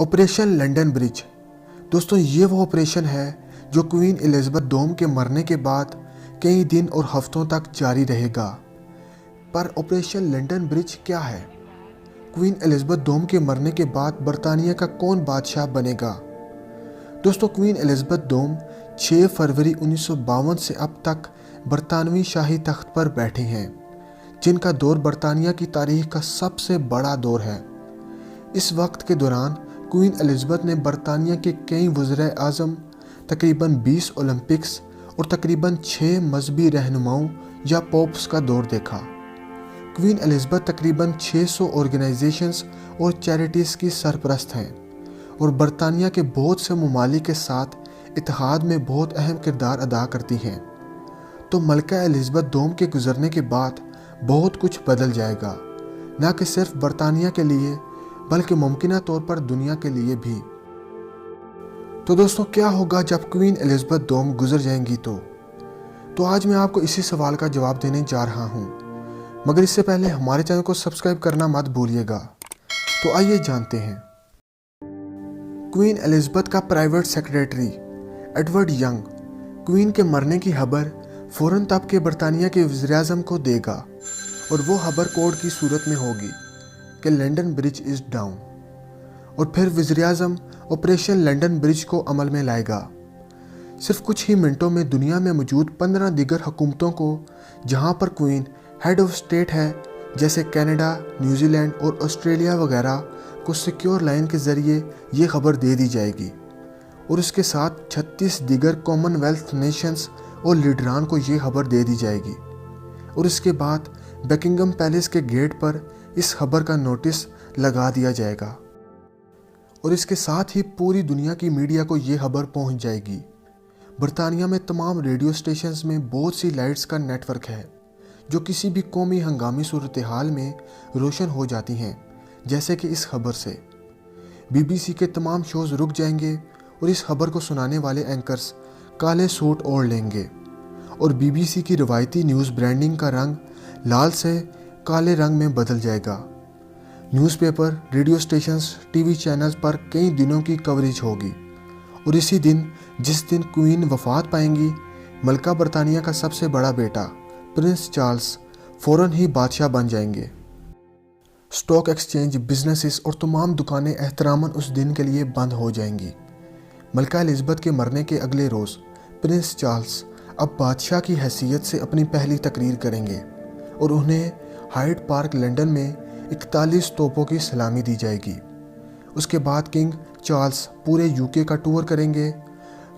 Operation London bridge. दोस्तों, ये वो ऑपरेशन है जो क्वीन एलिज़ाबेथ दोम के मरने के बाद कई दिन और हफ्तों तक जारी रहेगा। पर ऑपरेशन लंदन ब्रिज क्या है? क्वीन एलिज़ाबेथ दोम के मरने के बाद बरतानिया का कौन बादशाह बनेगा? दोस्तों, क्वीन एलिज़ाबेथ दोम 6 फरवरी 1952 से अब तक बरतानवी शाही तख्त पर बैठे हैं, जिनका दौर बरतानिया की तारीख का सबसे बड़ा दौर है। इस वक्त के दौरान क्वीन एलिज़ाबेथ ने बरतानिया के कई वज़ीर आज़म, तकरीबन 20 ओलंपिक्स और तकरीबन 6 मजहबी रहनुमाओं या पोप्स का दौर देखा। क्वीन एलिज़ाबेथ तकरीबन 600 ऑर्गेनाइजेशंस और चैरिटीज़ की सरपरस्त हैं और बरतानिया के बहुत से ममालिक के साथ इत्तेहाद में बहुत अहम किरदार अदा करती हैं। तो मलका एलिज़ाबेथ दोम के गुजरने के बाद बहुत कुछ बदल जाएगा, न कि सिर्फ बरतानिया के लिए बल्कि मुमकिन तौर पर दुनिया के लिए भी। तो दोस्तों, क्या होगा जब क्वीन एलिज़ाबेथ दोम गुजर जाएंगी? तो आज मैं आपको इसी सवाल का जवाब देने जा रहा हूँ, मगर इससे पहले हमारे चैनल को सब्सक्राइब करना मत भूलिएगा। तो आइए जानते हैं। क्वीन एलिज़ाबेथ का private secretary Edward young queen के मरने की खबर फ़ौरन तब के बरतानिया के वज़ीर-ए-आज़म को देगा और वो खबर कोड की सूरत में होगी कि लंदन ब्रिज इज़ डाउन, और फिर वज़ीर-ए-आज़म ऑपरेशन लंदन ब्रिज को अमल में लाएगा। सिर्फ कुछ ही मिनटों में दुनिया में मौजूद 15 दीगर हुकूमतों को, जहां पर क्वीन हेड ऑफ स्टेट है, जैसे कनाडा, न्यूजीलैंड और ऑस्ट्रेलिया वगैरह, को सिक्योर लाइन के ज़रिए ये खबर दे दी जाएगी, और इसके साथ 36 दीगर कॉमनवेल्थ नेशंस और लीडरान को ये खबर दे दी जाएगी। और इसके बाद बकिंगम पैलेस के गेट पर इस खबर का नोटिस लगा दिया जाएगा, और इसके साथ ही पूरी दुनिया की मीडिया को ये खबर पहुंच जाएगी। बरतानिया में तमाम रेडियो स्टेशंस में बहुत सी लाइट्स का नेटवर्क है जो किसी भी कौमी हंगामी सूरत हाल में रोशन हो जाती हैं, जैसे कि इस खबर से। BBC के तमाम शोज़ रुक जाएंगे और इस खबर को सुनाने वाले एंकर्स काले सूट ओढ़ लेंगे, और BBC की रवायती न्यूज़ ब्रांडिंग का रंग लाल से काले रंग में बदल जाएगा। Newspaper, radio stations, TV channels पर कई दिनों की कवरेज होगी, और इसी दिन जिस दिन क्वीन वफात पाएंगी, मलका बरतानिया का सबसे बड़ा बेटा प्रिंस चार्ल्स फ़ौरन ही बादशाह बन जाएंगे। स्टॉक एक्सचेंज, बिजनेसेस और तमाम दुकानें एहतरामन उस दिन के लिए बंद हो जाएंगी। मलका एलिज़ाबेथ के मरने के अगले रोज़ प्रिंस चार्ल्स अब बादशाह की हैसियत से अपनी पहली तकरीर करेंगे, और उन्हें हाइड पार्क लंदन में 41 तोपों की सलामी दी जाएगी। उसके बाद किंग चार्ल्स पूरे UK का टूर करेंगे,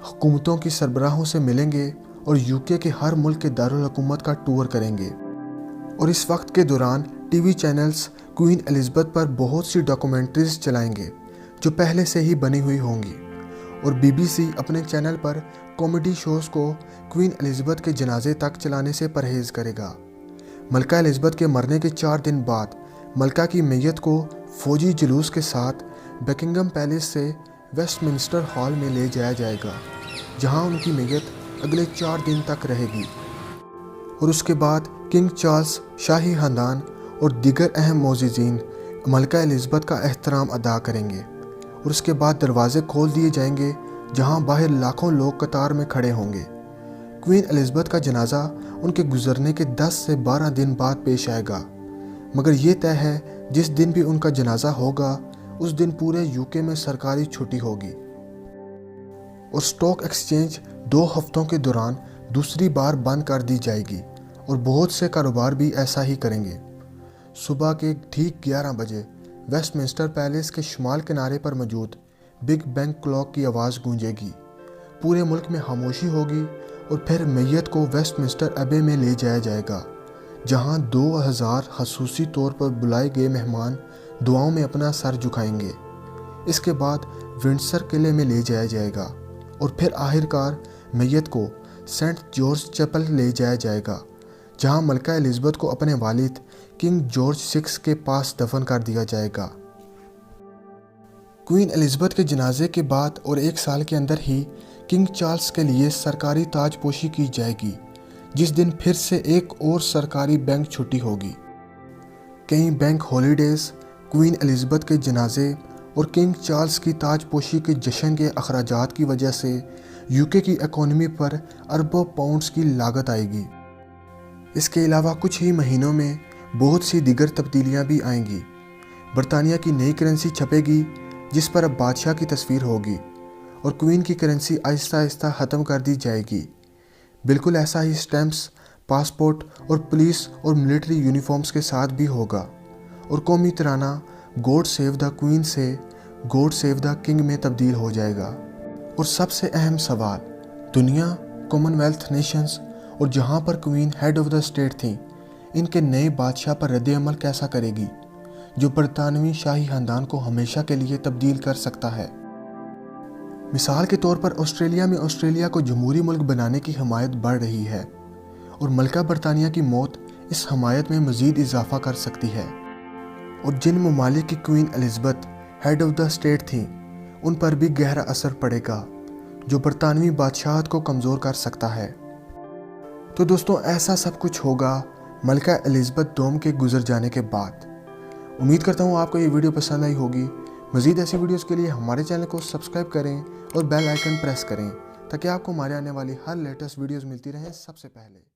हुकूमतों की सरबराहों से मिलेंगे और UK के हर मुल्क के दारुल हुकूमत का टूर करेंगे। और इस वक्त के दौरान TV चैनल्स क्वीन एलिज़ाबेथ पर बहुत सी डॉक्यूमेंट्रीज चलाएंगे जो पहले से ही बनी हुई होंगी, और BBC अपने चैनल पर कॉमेडी शोज़ को क्वीन एलिज़ाबेथ के जनाजे तक चलाने से परहेज़ करेगा। मलका एलिज़ाबेथ के मरने के 4 दिन बाद मलका की मैयत को फौजी जुलूस के साथ बकिंगम पैलेस से वेस्टमिंस्टर हॉल में ले जाया जाएगा, जहां उनकी मैयत अगले 4 दिन तक रहेगी। और उसके बाद किंग चार्ल्स, शाही खानदान और दीगर अहम मोअज़्ज़िज़ीन मलका एलिज़ाबेथ का एहतराम अदा करेंगे, और उसके बाद दरवाजे खोल दिए जाएंगे, जहां बाहर लाखों लोग कतार में खड़े होंगे। क्वीन एलिज़ाबेथ का जनाजा उनके गुजरने के 10 से 12 दिन बाद पेश आएगा, मगर ये तय है जिस दिन भी उनका जनाजा होगा उस दिन पूरे UK में सरकारी छुट्टी होगी। और स्टॉक एक्सचेंज 2 हफ्तों के दौरान दूसरी बार बंद कर दी जाएगी, और बहुत से कारोबार भी ऐसा ही करेंगे। सुबह के ठीक 11 बजे वेस्टमिंस्टर पैलेस के शुमाल किनारे पर मौजूद बिग बैंग क्लॉक की आवाज़ गूंजेगी। पूरे मुल्क में खामोशी होगी, और फिर मैयत को वेस्टमिंस्टर एबे में ले जाया जाएगा, जहां 2000 खसूसी तौर पर बुलाए गए मेहमान दुआओं में अपना सर झुकाएंगे। इसके बाद विंडसर किले में ले जाया जाएगा, और फिर आखिरकार मैयत को सेंट जॉर्ज चैपल ले जाया जाएगा, जहां मलका एलिज़ाबेथ को अपने वालिद किंग जॉर्ज 6 के पास दफन कर दिया जाएगा। क्वीन एलिज़ाबेथ के जनाजे के बाद और 1 साल के अंदर ही किंग चार्ल्स के लिए सरकारी ताजपोशी की जाएगी, जिस दिन फिर से एक और सरकारी बैंक छुट्टी होगी। कई बैंक हॉलीडेज क्वीन एलिज़ाबेथ के जनाजे और किंग चार्ल्स की ताजपोशी के जश्न के अखराजात की वजह से यूके की इकोनॉमी पर अरबों पाउंड्स की लागत आएगी। इसके अलावा कुछ ही महीनों में बहुत सी दीगर तब्दीलियां भी आएंगी। बरतानिया की नई करेंसी छपेगी जिस पर अब बादशाह की तस्वीर होगी और क्वीन की करेंसी आहिस्ता आहिस्ता ख़त्म कर दी जाएगी। बिल्कुल ऐसा ही स्टैम्प्स, पासपोर्ट और पुलिस और मिलिट्री यूनिफॉर्म्स के साथ भी होगा और कौमी तराना गॉड सेव द क्वीन से गॉड सेव द किंग में तब्दील हो जाएगा। और सबसे अहम सवाल, दुनिया, कॉमनवेल्थ नेशंस और जहां पर queen head of the state थी, इनके नए बादशाह पर रद्द-ए-अमल कैसा करेगी जो बरतानवी शाही खानदान को हमेशा के लिए तब्दील कर सकता है। मिसाल के तौर पर ऑस्ट्रेलिया में ऑस्ट्रेलिया को जमहूरी मुल्क बनाने की हमायत बढ़ रही है और मलका बरतानिया की मौत इस हमायत में मज़ीद इजाफा कर सकती है। और जिन ममालिक की queen Elizabeth head of the state थी, उन पर भी गहरा असर पड़ेगा जो बरतानवी बादशाहत को कमज़ोर कर सकता है। तो दोस्तों, ऐसा सब कुछ होगा मलका एलिज़ाबेथ दोम के गुजर जाने के बाद। उम्मीद करता हूँ आपको ये वीडियो पसंद आई होगी। मज़ीद ऐसी वीडियोस के लिए हमारे चैनल को सब्सक्राइब करें और बेल आइकन प्रेस करें ताकि आपको हमारे आने वाली हर लेटेस्ट वीडियोस मिलती रहें सबसे पहले।